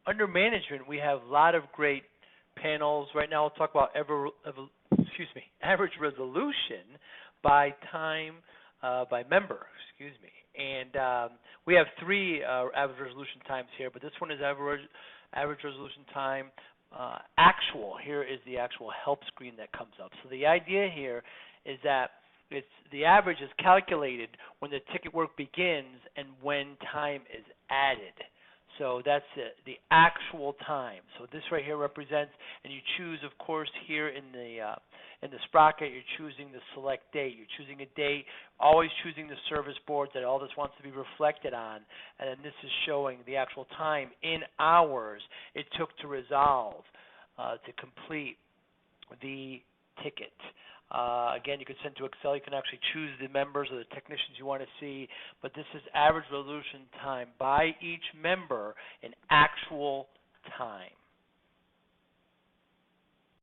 under management, we have a lot of great panels. Right now, we'll talk about average resolution by time by member. Excuse me. And we have three average resolution times here, but this one is average resolution time actual. Here is the actual help screen that comes up. So the idea here is that the average is calculated when the ticket work begins and when time is added. So that's the actual time. So this right here represents, and you choose, of course, here in the sprocket, you're choosing the select date. You're choosing a date, always choosing the service board that all this wants to be reflected on, and then this is showing the actual time in hours it took to resolve, to complete the ticket. Again, you can send to Excel. You can actually choose the members or the technicians you want to see, but this is average resolution time by each member in actual time.